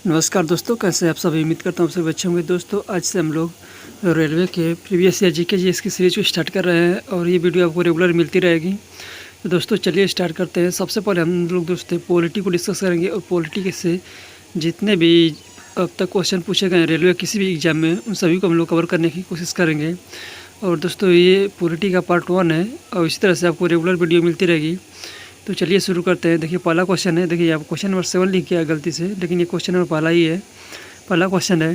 नमस्कार दोस्तों, कैसे आप सभी। उम्मीद करता हूँ आप सभी अच्छे होंगे। दोस्तों, आज से हम लोग रेलवे के प्रीवियस ईयर जीके जी इसकी सीरीज को स्टार्ट कर रहे हैं और ये वीडियो आपको रेगुलर मिलती रहेगी। तो दोस्तों चलिए स्टार्ट करते हैं। सबसे पहले हम लोग दोस्तों पॉलिटी को डिस्कस करेंगे और पॉलिटी से जितने भी अब तक क्वेश्चन पूछे गए हैं रेलवे किसी भी एग्जाम में, उन सभी को हम लोग कवर करने की कोशिश करेंगे। और दोस्तों ये पॉलिटी का पार्ट 1 है और इसी तरह से आपको रेगुलर वीडियो मिलती रहेगी। तो चलिए शुरू करते हैं। देखिए पहला क्वेश्चन है, देखिए आप क्वेश्चन नंबर 7 लिख किया गलती से, लेकिन ये क्वेश्चन नंबर पहला ही है। पहला क्वेश्चन है,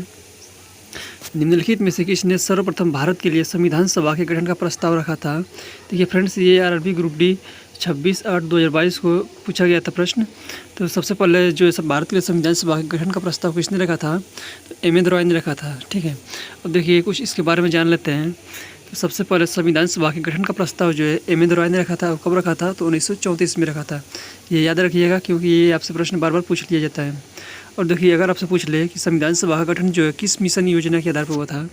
निम्नलिखित में से किसने सर्वप्रथम भारत के लिए संविधान सभा के गठन का प्रस्ताव रखा था। देखिए फ्रेंड्स, ये आरआरबी ग्रुप डी 26/8/2022 को पूछा गया था प्रश्न। तो सबसे पहले जो है भारत के लिए संविधान सभा के गठन का प्रस्ताव किसने रखा था, तो एम रॉय ने रखा था। ठीक है, अब देखिए कुछ इसके बारे में जान लेते हैं। तो सबसे पहले संविधान सभा के गठन का प्रस्ताव जो है एम रॉय ने रखा था। कब रखा था, तो 1934 में रखा था। ये याद रखिएगा क्योंकि ये आपसे प्रश्न बार बार पूछ लिया जाता है। और देखिए अगर आपसे पूछ ले कि संविधान सभा का गठन जो है किस मिशन योजना के आधार पर हुआ था,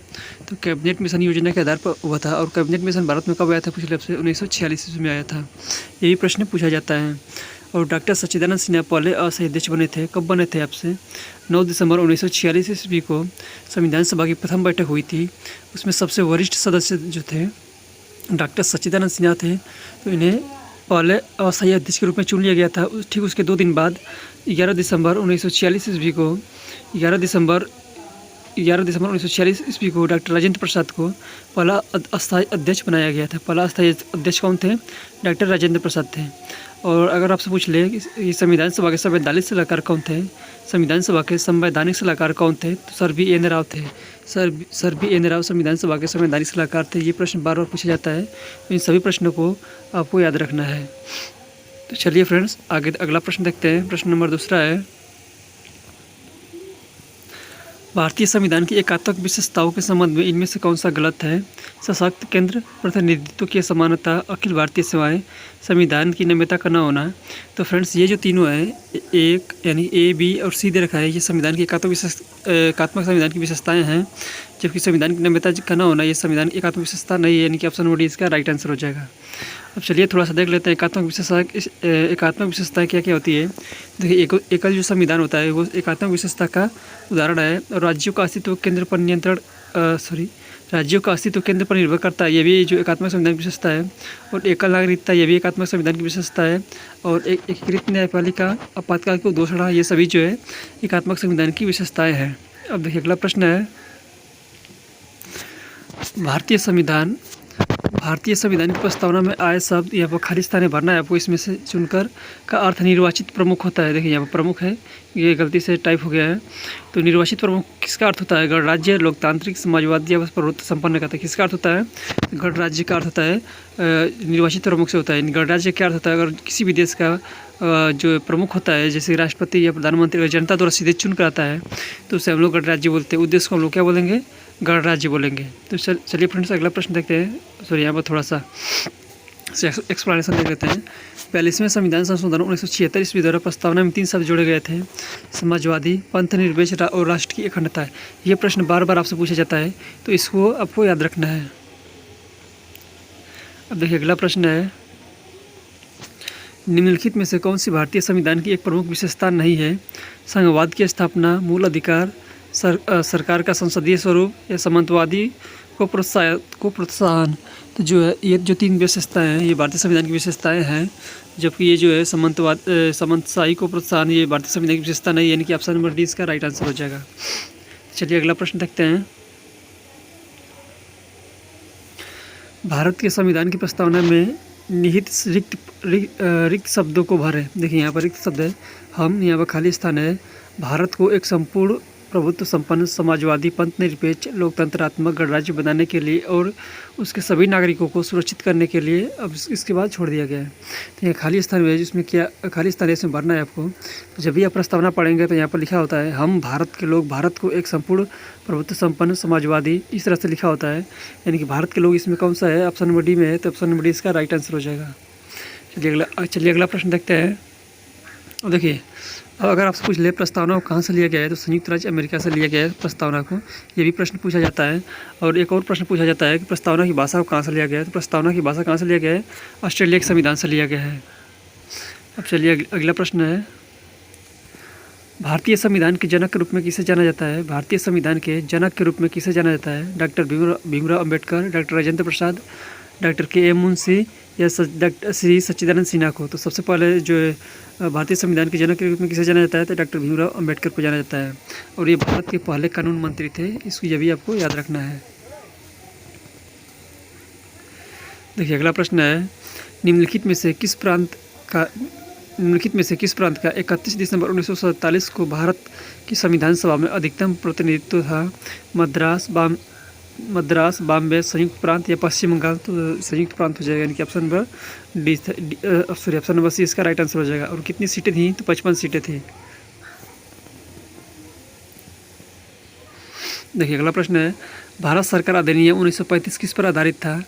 तो कैबिनेट मिशन योजना के आधार पर हुआ था। और कैबिनेट मिशन भारत में कब आया था, पिछले आपसे 1946 में आया था। यही प्रश्न पूछा जाता है। और डॉक्टर सच्चिदानंद सिन्हा पहले असहयोग अध्यक्ष बने थे। कब बने थे आपसे, 9 दिसंबर 1946 ईस्वी को संविधान सभा की प्रथम बैठक हुई थी। उसमें सबसे वरिष्ठ सदस्य जो थे डॉक्टर सच्चिदानंद सिन्हा थे। तो इन्हें पहले अस्थायी अध्यक्ष के रूप में चुन लिया गया था। ठीक उसके 2 दिन बाद 11 दिसंबर 1946 ईस्वी को 11 दिसंबर 1946 ईस्वी को डॉक्टर राजेंद्र प्रसाद को पहला अस्थायी अध्यक्ष बनाया गया था। पहला अस्थायी अध्यक्ष कौन थे, डॉक्टर राजेंद्र प्रसाद थे। और अगर आपसे पूछ ले कि संविधान सभा के संवैधानिक सलाहकार कौन थे, संविधान सभा के संवैधानिक सलाहकार कौन थे, तो सर बी एन राव थे। सर बी एन राव संविधान सभा के संवैधानिक सलाहकार थे। ये प्रश्न बार बार पूछा जाता है, तो इन सभी प्रश्नों को आपको याद रखना है। तो चलिए फ्रेंड्स आगे अगला प्रश्न देखते हैं। प्रश्न नंबर 2 है, भारतीय संविधान की एकात्मक विशेषताओं के संबंध में इनमें से कौन सा गलत है। सशक्त केंद्र, प्रतिनिधित्व की समानता, अखिल भारतीय सेवाएं, संविधान की नम्यता का न होना। तो फ्रेंड्स ये जो तीनों हैं, एक यानी ए बी और सी दे रखा है, ये संविधान की एकात्मक संविधान की विशेषताएं हैं। जबकि संविधान की नम्यता का न होना ये संविधान की एकात्मक विशेषता नहीं है, यानी कि ऑप्शन नंबर डी इसका राइट आंसर हो जाएगा। अब चलिए थोड़ा सा देख लेते हैं एकात्मक विशेषताएं क्या क्या होती है। देखिए एकल जो संविधान होता है वो एकात्मक विशेषता का उदाहरण है। और राज्यों का अस्तित्व केंद्र पर राज्यों का अस्तित्व केंद्र पर निर्भर करता है, ये भी जो एकात्मक संविधान की विशेषता है। और एकल नागरिकता, ये भी एकात्मक संविधान की विशेषता है। और एकीकृत न्यायपालिका, आपातकाल की घोषणा, ये सभी जो है एकात्मक संविधान की विशेषताएँ हैं। अब देखिए अगला प्रश्न है, भारतीय संविधान की प्रस्तावना में आए शब्द यहाँ पर खाली स्थान भरना है आपको। इसमें से चुनकर का अर्थ निर्वाचित प्रमुख होता है। देखिए यहाँ पर प्रमुख है, ये गलती से टाइप हो गया है। तो निर्वाचित प्रमुख किसका अर्थ होता है, गणराज्य, लोकतांत्रिक, समाजवादी या प्रभुत्व संपन्न का। किसका अर्थ होता है, गणराज्य का अर्थ होता है निर्वाचित प्रमुख से होता है। गणराज्य क्या अर्थ होता है, अगर किसी भी देश का जो प्रमुख होता है, जैसे राष्ट्रपति या प्रधानमंत्री अगर जनता द्वारा सीधे चुन कर आता है तो उसे हम लोग गणराज्य बोलते हैं। उस देश को हम लोग क्या बोलेंगे, गणराज्य बोलेंगे। तो चलिए फ्रेंड्स अगला प्रश्न देखते हैं। सॉरी यहाँ पर थोड़ा सा एक्सप्लेनेशन देख लेते हैं। 42वें संविधान संशोधन 1976 ईस्वी द्वारा प्रस्तावना में 3 शब्द जोड़े गए थे, समाजवादी, पंथ निरपेक्ष और राष्ट्र की अखंडता। ये प्रश्न बार बार आपसे पूछा जाता है, तो इसको आपको याद रखना है। अब देखिए अगला प्रश्न है, निम्नलिखित में से कौन सी भारतीय संविधान की एक प्रमुख विशेषता नहीं है। संघवाद की स्थापना, मूल अधिकार, सरकार का संसदीय स्वरूप या सामंतवादी को प्रोत्साहन। तो जो है ये जो 3 विशेषताएं हैं ये भारतीय संविधान की विशेषताएं हैं। जबकि ये जो है सामंतशाही को प्रोत्साहन, ये भारतीय संविधान की विशेषता नहीं, यानी कि ऑप्शन नंबर डी इसका राइट आंसर हो जाएगा। चलिए अगला प्रश्न देखते हैं। भारत के संविधान की प्रस्तावना में निहित रिक्त शब्दों को भरें। देखिए यहाँ पर रिक्त शब्द है, हम, यहाँ पर खाली स्थान है। भारत को एक संपूर्ण प्रभुत्व संपन्न, समाजवादी, पंथ निरपेक्ष, लोकतंत्रात्मक गणराज्य बनाने के लिए और उसके सभी नागरिकों को सुरक्षित करने के लिए अब इसके बाद छोड़ दिया गया है। तो ये खाली स्थान है, जिसमें क्या खाली स्थान है इसमें भरना है आपको। तो जब भी आप प्रस्तावना पढ़ेंगे तो यहाँ पर लिखा होता है, हम भारत के लोग भारत को एक संपूर्ण प्रभुत्व संपन्न, समाजवादी, इस तरह से लिखा होता है। यानी कि भारत के लोग इसमें कौन सा है, ऑप्शन नंबर डी में है, तो ऑप्शन नंबर डी इसका राइट आंसर हो जाएगा। चलिए अगला प्रश्न देखते हैं। और देखिए अब अगर आपसे पूछ ले प्रस्तावना को कहाँ से लिया गया है, तो संयुक्त राज्य अमेरिका से लिया गया है प्रस्तावना को। ये भी प्रश्न पूछा जाता है। और एक और प्रश्न पूछा जाता है कि प्रस्तावना की भाषा को कहाँ से लिया गया है, तो प्रस्तावना की भाषा कहाँ से लिया गया है, ऑस्ट्रेलिया के संविधान से लिया गया है। अब चलिए अगला प्रश्न है, भारतीय संविधान के जनक के रूप में किसे जाना जाता है? भारतीय संविधान के जनक के रूप में किसे जाना जाता है? Doctor Bhimrao Ambedkar, doctor Rajendra Prasad, doctor KM. Munshi या डॉक्टर श्री सच्चिदानंद सिन्हा को? तो सबसे पहले जो है भारतीय संविधान के जनक के रूप में किसे जाना जाता है? तो डॉक्टर भीमराव अंबेडकर को जाना जाता है, और ये भारत के पहले कानून मंत्री थे। इसको ये भी आपको याद रखना है। देखिए अगला प्रश्न है, निम्नलिखित में से किस प्रांत का 31 दिसंबर 1947 को भारत की संविधान सभा में अधिकतम प्रतिनिधित्व था? मद्रास, बॉम्बे, संयुक्त प्रांत या पश्चिम बंगाल? तो संयुक्त प्रांत हो जाएगा, यानी कि ऑप्शन नंबर सी इसका राइट आंसर हो जाएगा। और कितनी सीटें थी? तो 55 सीटें थी। देखिए अगला प्रश्न है, भारत सरकार अधिनियम 1935 किस पर आधारित था?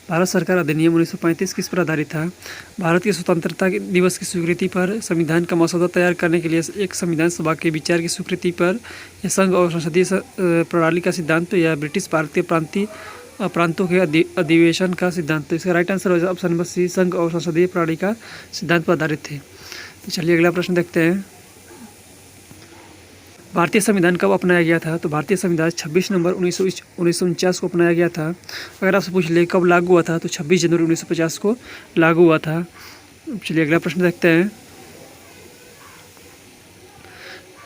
भारत सरकार अधिनियम 1935 किस पर आधारित था? भारत की स्वतंत्रता दिवस की स्वीकृति पर, संविधान का मसौदा तैयार करने के लिए एक संविधान सभा के विचार की स्वीकृति पर, या संघ और संसदीय प्रणाली का सिद्धांत, या ब्रिटिश भारतीय प्रांतों के अधिवेशन का सिद्धांत? तो इसका राइट आंसर हो जाएगा ऑप्शन नंबर सी, संघ और संसदीय प्रणाली का सिद्धांत पर आधारित थे। तो चलिए अगला प्रश्न देखते हैं, भारतीय संविधान कब अपनाया गया था? तो भारतीय संविधान 26 नवंबर 1949 को अपनाया गया था। अगर आपसे पूछ ले कब लागू हुआ था, तो 26 जनवरी 1950 को लागू हुआ था। चलिए अगला प्रश्न देखते हैं।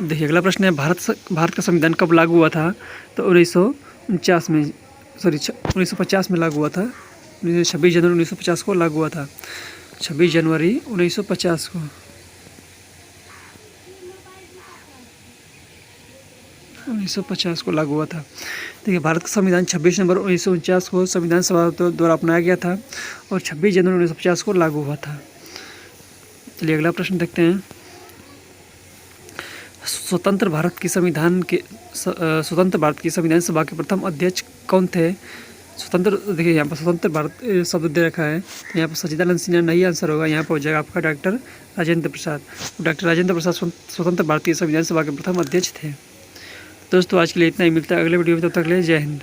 देखिए अगला प्रश्न है, भारत का संविधान कब लागू हुआ था? तो 1950 में लागू हुआ था। 26 जनवरी 1950 को लागू हुआ था। 26 जनवरी 1950 को 1950 को लागू हुआ था। देखिए भारत का संविधान 26 नवंबर 1949 को संविधान सभा द्वारा अपनाया गया था, और 26 जनवरी 1950 को लागू हुआ था। चलिए अगला प्रश्न देखते हैं, स्वतंत्र भारत की संविधान सभा के प्रथम अध्यक्ष कौन थे? देखिए यहाँ पर स्वतंत्र भारत शब्द दे रखा है, तो यहाँ पर सच्चिदानंद सिन्हा नहीं आंसर होगा, यहाँ पर हो जाएगा आपका डॉक्टर राजेंद्र प्रसाद। डॉक्टर राजेंद्र प्रसाद स्वतंत्र भारतीय संविधान सभा के प्रथम अध्यक्ष थे। दोस्तों आज के लिए इतना ही, मिलता है अगले वीडियो में, तब तक के लिए जय हिंद।